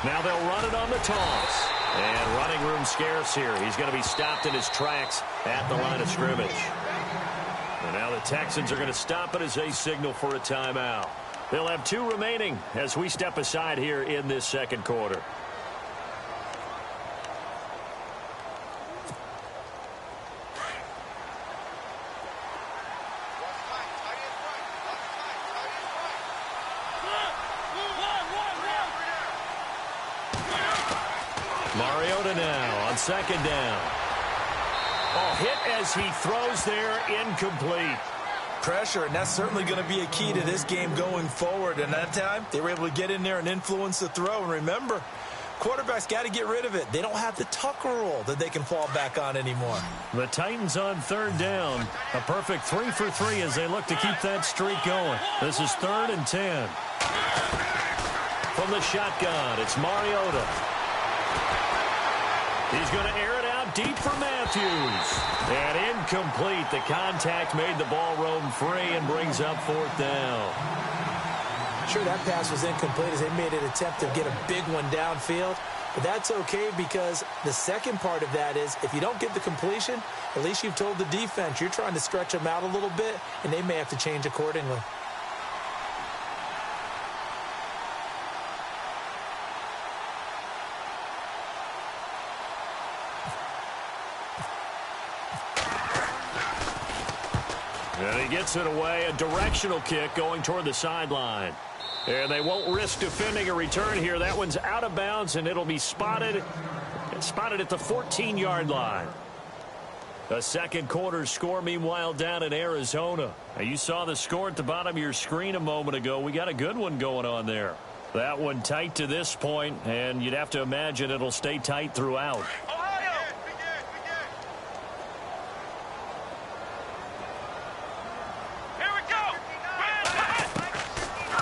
Now they'll run it on the toss. And running room scarce here. He's going to be stopped in his tracks at the line of scrimmage. And now the Texans are going to stop it as they signal for a timeout. They'll have 2 remaining as we step aside here in this second quarter. Mariota now on second down. Oh, hit as he throws there, incomplete. Pressure, and that's certainly going to be a key to this game going forward. And that time, they were able to get in there and influence the throw. And remember, quarterbacks got to get rid of it. They don't have the Tucker rule that they can fall back on anymore. The Titans on third down. A perfect 3 for 3 as they look to keep that streak going. This is 3rd and 10. From the shotgun, it's Mariota. He's going to air it out deep for Matthews. And incomplete. The contact made the ball roam free and brings up 4th down. Sure, that pass was incomplete as they made an attempt to get a big one downfield. But that's okay because the second part of that is if you don't get the completion, at least you've told the defense you're trying to stretch them out a little bit, and they may have to change accordingly. And he gets it away, a directional kick going toward the sideline. And they won't risk defending a return here. That one's out of bounds, and it'll be spotted at the 14-yard line. The second quarter score, meanwhile, down in Arizona. Now, you saw the score at the bottom of your screen a moment ago. We got a good one going on there. That one tight to this point, and you'd have to imagine it'll stay tight throughout.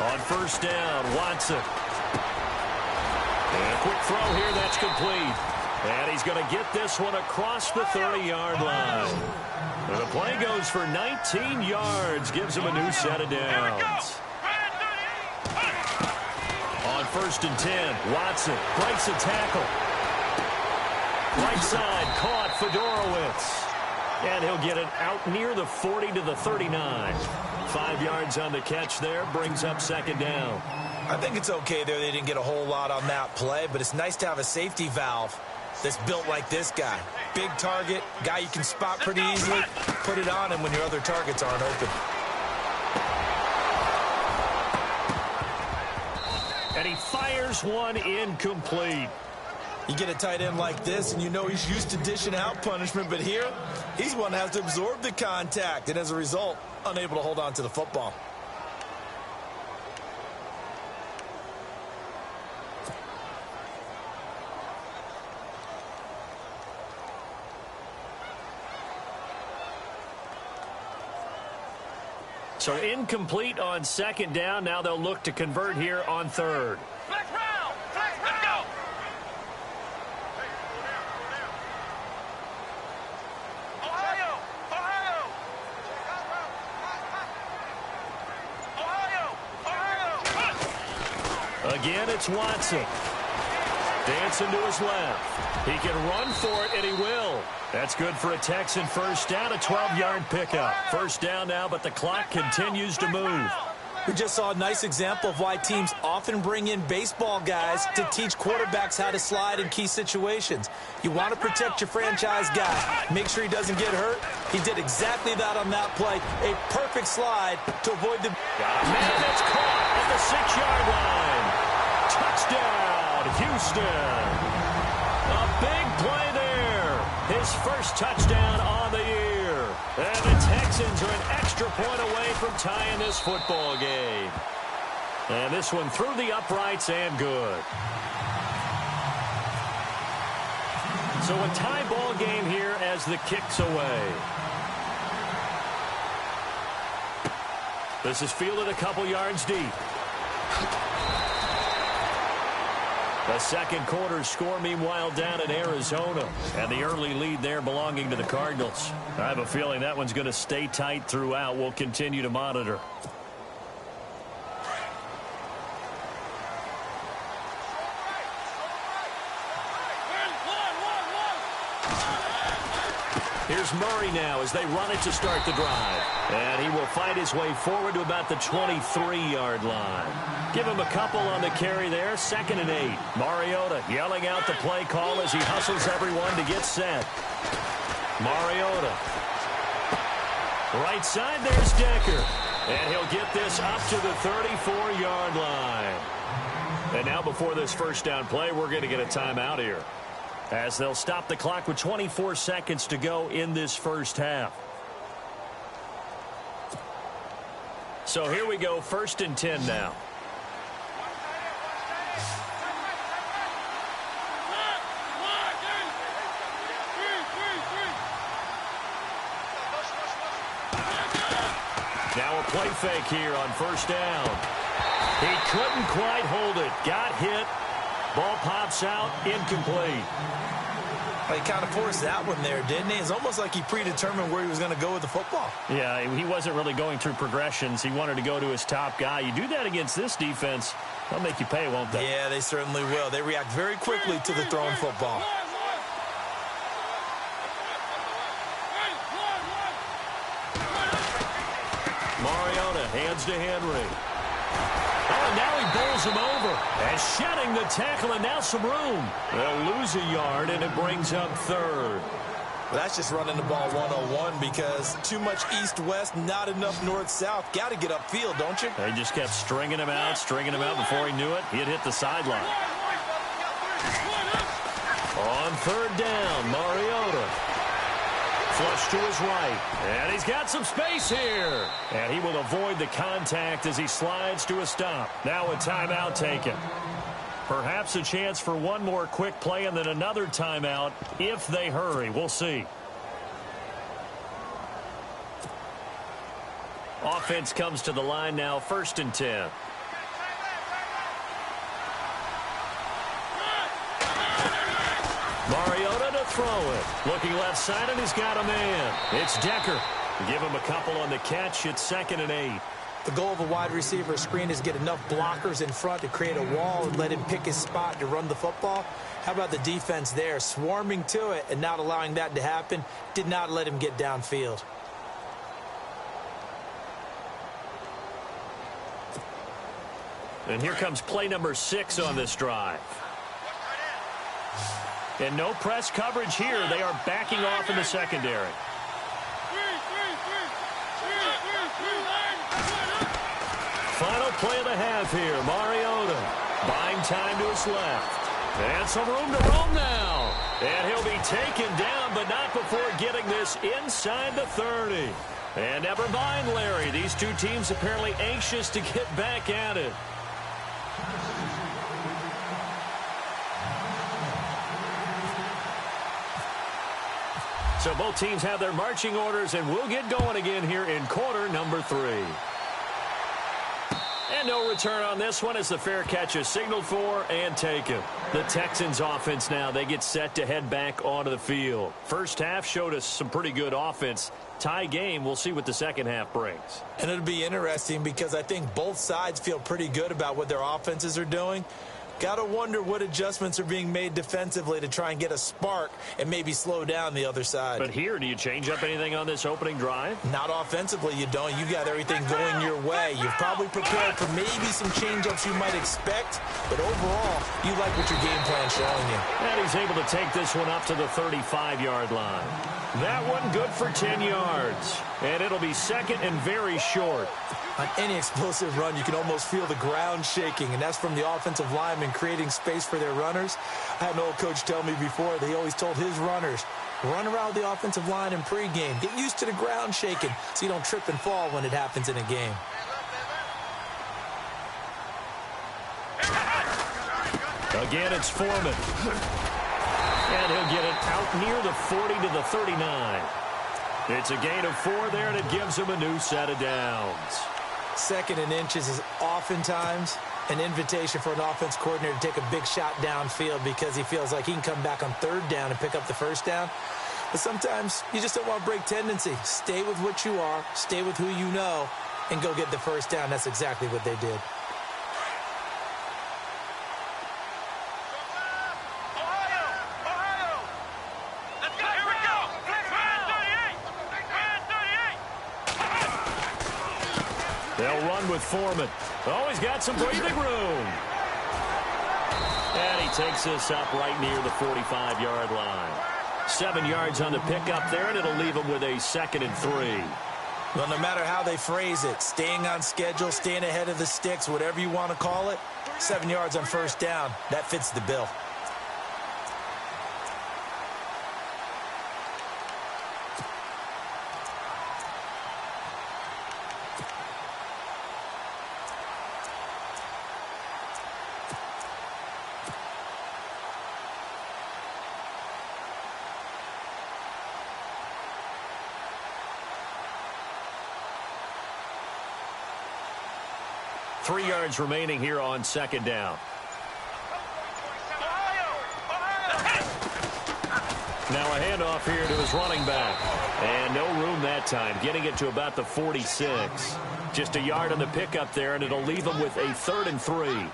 On first down, Watson. And a quick throw here, that's complete. And he's going to get this one across the 30-yard line. And the play goes for 19 yards, gives him a new set of downs. On first and 10, Watson breaks a tackle. Right side, caught Fedorowicz. And he'll get it out near the 40 to the 39. 5 yards on the catch there, brings up second down. I think it's okay there. They didn't get a whole lot on that play, but it's nice to have a safety valve that's built like this guy. Big target, guy you can spot pretty easily. Put it on him when your other targets aren't open. And he fires one incomplete. You get a tight end like this, and you know he's used to dishing out punishment, but here, he's one that has to absorb the contact, and as a result, unable to hold on to the football. So incomplete on second down. Now they'll look to convert here on third. Let's go. Ohio. Again, it's Watson. Dancing to his left. He can run for it, and he will. That's good for a Texan first down, a 12-yard pickup. First down now, but the clock continues to move. We just saw a nice example of why teams often bring in baseball guys to teach quarterbacks how to slide in key situations. You want to protect your franchise guy. Make sure he doesn't get hurt. He did exactly that on that play. A perfect slide to avoid the... Man, that's caught at the 6-yard line. Touchdown, Houston. A big play there. His first touchdown on the year. And the Texans are an extra point away from tying this football game. And this one through the uprights and good. So a tie ball game here as the kick's away. This is fielded a couple yards deep. The second quarter score, meanwhile, down in Arizona. And the early lead there belonging to the Cardinals. I have a feeling that one's going to stay tight throughout. We'll continue to monitor. Here's Murray now as they run it to start the drive. And he will fight his way forward to about the 23-yard line. Give him a couple on the carry there. 2nd and 8. Mariota yelling out the play call as he hustles everyone to get set. Mariota. Right side, there's Decker. And he'll get this up to the 34-yard line. And now before this first down play, we're going to get a timeout here, as they'll stop the clock with 24 seconds to go in this first half. So here we go, 1st and 10 now. Now a play fake here on 1st down. He couldn't quite hold it. Got hit. Ball pops out, incomplete. He kind of forced that one there, didn't he? It's almost like he predetermined where he was going to go with the football. Yeah, he wasn't really going through progressions. He wanted to go to his top guy. You do that against this defense, they'll make you pay, won't they? Yeah, they certainly will. They react very quickly to the thrown football. Mariota hands to Henry. Oh, and now he bowls him over. And shedding the tackle, and now some room. They'll lose a yard, and it brings up 3rd. Well, that's just running the ball 101 because too much east-west, not enough north-south. Got to get upfield, don't you? They just kept stringing him out. Before he knew it, he had hit the sideline. On 3rd down, Mariota. Flush to his right. And he's got some space here. And he will avoid the contact as he slides to a stop. Now a timeout taken. Perhaps a chance for one more quick play and then another timeout if they hurry. We'll see. Offense comes to the line now, 1st and 10. Mariota to throw it. Looking left side, and he's got a man. It's Decker. Give him a couple on the catch. It's 2nd and 8. The goal of a wide receiver screen is get enough blockers in front to create a wall and let him pick his spot to run the football. How about the defense there? Swarming to it and not allowing that to happen. Did not let him get downfield. And here comes play number 6 on this drive. And no press coverage here. They are backing off in the secondary. Final play of the half here. Mariota buying time to his left. And some room to roam now. And he'll be taken down, but not before getting this inside the 30. And never mind, Larry. These two teams apparently anxious to get back at it. So both teams have their marching orders, and we'll get going again here in quarter number 3. And no return on this one as the fair catch is signaled for and taken. The Texans offense now, they get set to head back onto the field. First half showed us some pretty good offense. Tie game, we'll see what the second half brings. And it'll be interesting because I think both sides feel pretty good about what their offenses are doing. Got to wonder what adjustments are being made defensively to try and get a spark and maybe slow down the other side. But here, do you change up anything on this opening drive? Not offensively, you don't. You got everything going your way. You've probably prepared for maybe some change-ups you might expect, but overall, you like what your game plan's showing you. And he's able to take this one up to the 35-yard line. That one good for 10 yards. And it'll be second and very short. On any explosive run, you can almost feel the ground shaking, and that's from the offensive linemen creating space for their runners. I had an old coach tell me before that he always told his runners, run around the offensive line in pregame. Get used to the ground shaking so you don't trip and fall when it happens in a game. Again, it's Foreman. And he'll get it out near the 40 to the 39. It's a gain of 4 there, and it gives him a new set of downs. 2nd and inches is oftentimes an invitation for an offense coordinator to take a big shot downfield because he feels like he can come back on 3rd down and pick up the first down. But sometimes you just don't want to break tendency. Stay with what you are, stay with who you know, and go get the first down. That's exactly what they did. Let's go. Here we go. They'll run with Foreman. Oh, he's got some breathing room. And he takes this up right near the 45-yard line. 7 yards on the pickup there, and it'll leave him with a 2nd and 3. Well, no matter how they phrase it, staying on schedule, staying ahead of the sticks, whatever you want to call it, 7 yards on first down, that fits the bill. Three yards remaining here on 2nd down. Now a handoff here to his running back. And no room that time, getting it to about the 46. Just a yard on the pickup there, and it'll leave him with a 3rd and 3.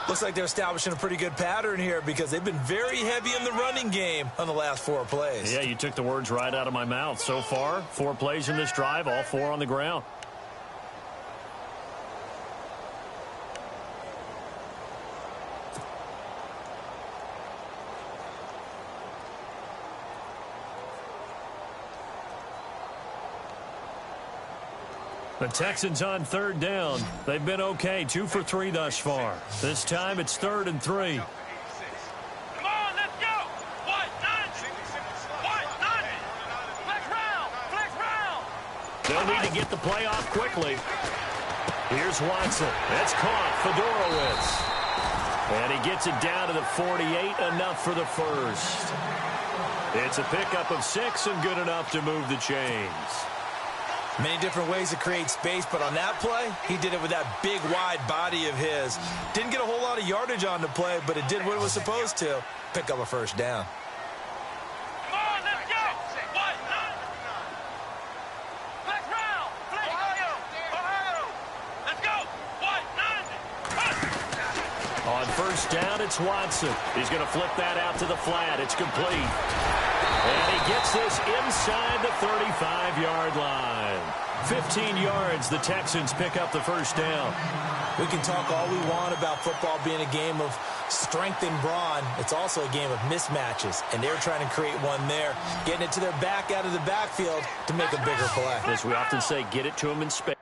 Looks like they're establishing a pretty good pattern here because they've been very heavy in the running game on the last 4 plays. Yeah, you took the words right out of my mouth. So far, 4 plays in this drive, all 4 on the ground. The Texans on 3rd down. They've been okay, 2 for 3 thus far. This time it's 3rd and 3. Come on, let's go. What? None. What? None. Flex round. Flex round. They'll need to get the play off quickly. Here's Watson. That's caught. Fedorowicz. And he gets it down to the 48, enough for the first. It's a pickup of 6 and good enough to move the chains. Many different ways to create space, but on that play, he did it with that big, wide body of his. Didn't get a whole lot of yardage on the play, but it did what it was supposed to. Pick up a first down. Come on, let's go. What? None. Flex round. Flex. Ohio. Let's go. What? None. On first down, it's Watson. He's going to flip that out to the flat. It's complete. And he gets this inside the 35-yard line. 15 yards, the Texans pick up the first down. We can talk all we want about football being a game of strength and brawn. It's also a game of mismatches, and they're trying to create one there, getting it to their back out of the backfield to make a bigger play. As we often say, get it to them in space.